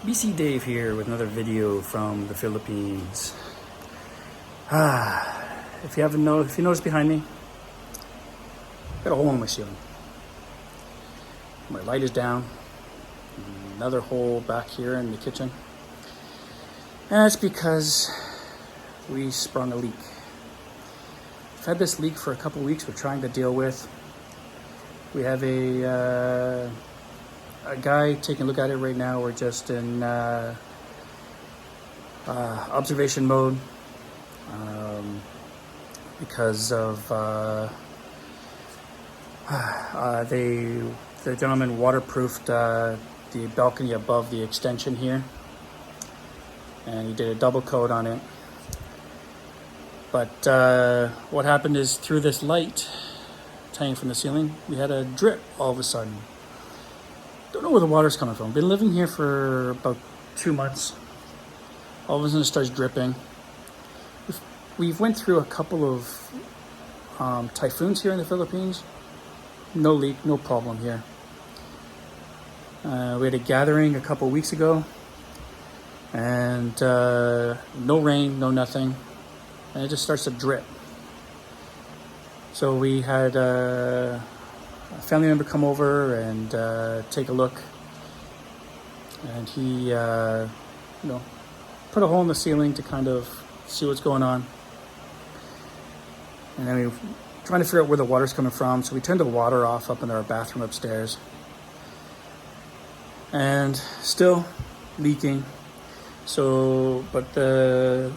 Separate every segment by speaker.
Speaker 1: BC Dave here with another video from the Philippines. If you noticed behind me, got a hole in my ceiling. My light is down. Another hole back here in the kitchen. And that's because we sprung a leak. We've had this leak for a couple weeks. We're trying to deal with. We have a guy taking a look at it right now. We're just in observation mode because of the gentleman waterproofed the balcony above the extension here, and he did a double coat on it. But what happened is, through this light hanging from the ceiling, we had a drip all of a sudden. Don't know where the water's coming from. Been living here for about 2 months. All of a sudden it starts dripping. We've went through a couple of typhoons here in the Philippines. No leak, no problem here. We had a gathering a couple of weeks ago, and no rain, no nothing, and it just starts to drip. So we had a family member come over and take a look, and he put a hole in the ceiling to kind of see what's going on. And then we were trying to figure out where the water's coming from, so we turned the water off up in our bathroom upstairs, and still leaking. So, but the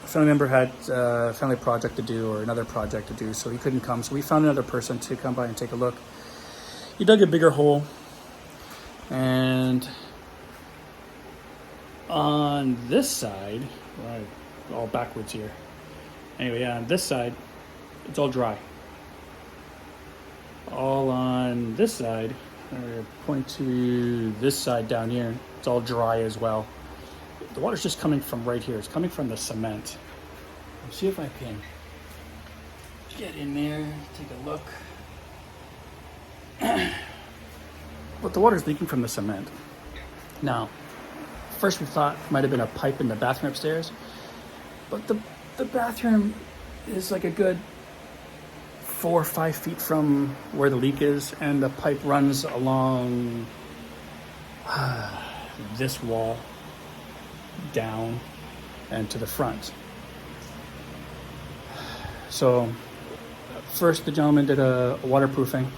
Speaker 1: family member had a family project to do, or another project to do, so he couldn't come. So we found another person to come by and take a look. He dug a bigger hole, and on this side, right, all backwards here. Anyway, yeah, on this side, it's all dry. All on this side, I'm going to point to this side down here, it's all dry as well. The water's just coming from right here. It's coming from the cement. Let's see if I can get in there, take a look. But the water's leaking from the cement. Now, first we thought it might have been a pipe in the bathroom upstairs, but the bathroom is like a good 4 or 5 feet from where the leak is, and the pipe runs along this wall down and to the front. So first the gentleman did a waterproofing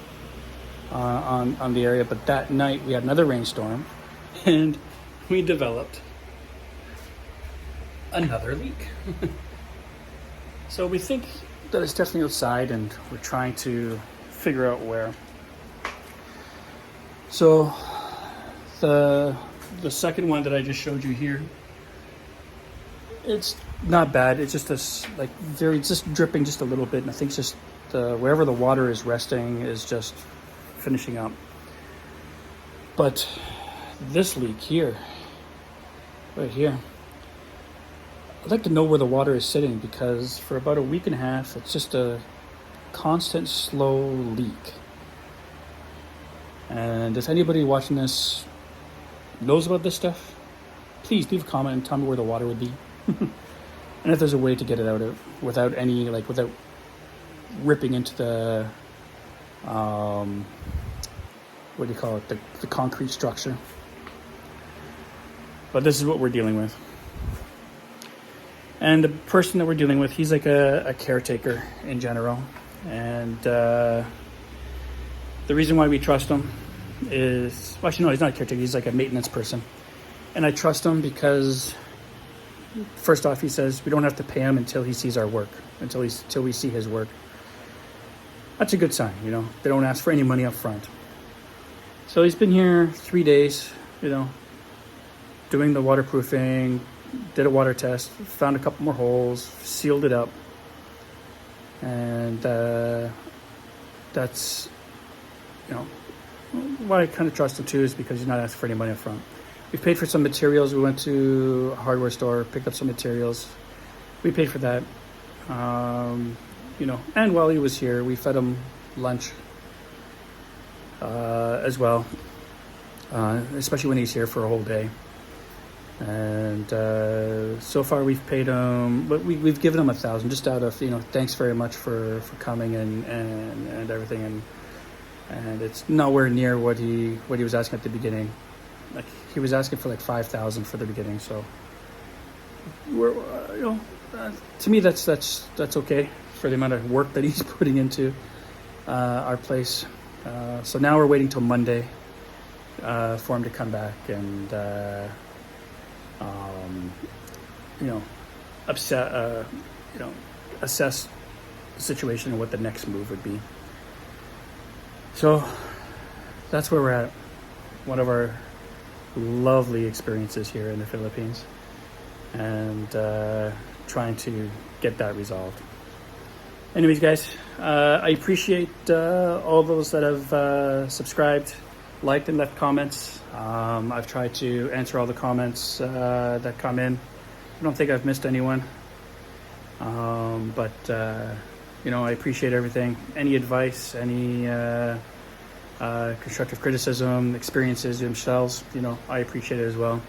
Speaker 1: on the area, but that night we had another rainstorm and we developed another leak. So we think that it's definitely outside, and we're trying to figure out where. So the second one that I just showed you here, it's not bad. It's just it's just dripping just a little bit, and I think it's just wherever the water is resting is just finishing up. But this leak here, right here, I'd like to know where the water is sitting, because for about a week and a half, it's just a constant slow leak. And if anybody watching this knows about this stuff, please leave a comment and tell me where the water would be. And if there's a way to get it out without ripping into the what do you call it, the concrete structure. But this is what we're dealing with. And the person that we're dealing with, he's like a caretaker in general. And the reason why we trust him is, well, actually no, he's not a caretaker, he's like a maintenance person. And I trust him because, first off, he says we don't have to pay him until he sees our work, until we see his work. That's a good sign, They don't ask for any money up front. So he's been here 3 days, doing the waterproofing, did a water test, found a couple more holes, sealed it up. And that's, why I kind of trust him too, is because he's not asking for any money up front. We paid for some materials. We went to a hardware store, picked up some materials. We paid for that. And while he was here, we fed him lunch as well, especially when he's here for a whole day. And so far we've paid him, but we've given him 1,000 just out of, thanks very much for coming and everything. And it's nowhere near what he was asking at the beginning. Like, he was asking for like 5,000 for the beginning. So we're, to me, that's okay for the amount of work that he's putting into our place. So now we're waiting till Monday for him to come back and assess the situation and what the next move would be. So that's where we're at. One of our lovely experiences here in the Philippines, and trying to get that resolved. Anyways, guys, I appreciate all those that have subscribed, liked, and left comments. I've tried to answer all the comments that come in. I don't think I've missed anyone. But I appreciate everything. Any advice, any constructive criticism, experiences themselves, I appreciate it as well.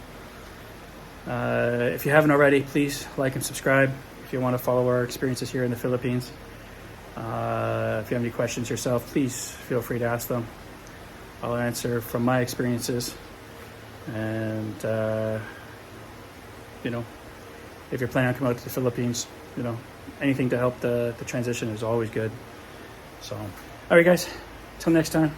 Speaker 1: If you haven't already, please like and subscribe if you want to follow our experiences here in the Philippines. If you have any questions yourself, please feel free to ask them. I'll answer from my experiences. And, if you're planning on coming out to the Philippines, anything to help the transition is always good. So, all right, guys, till next time.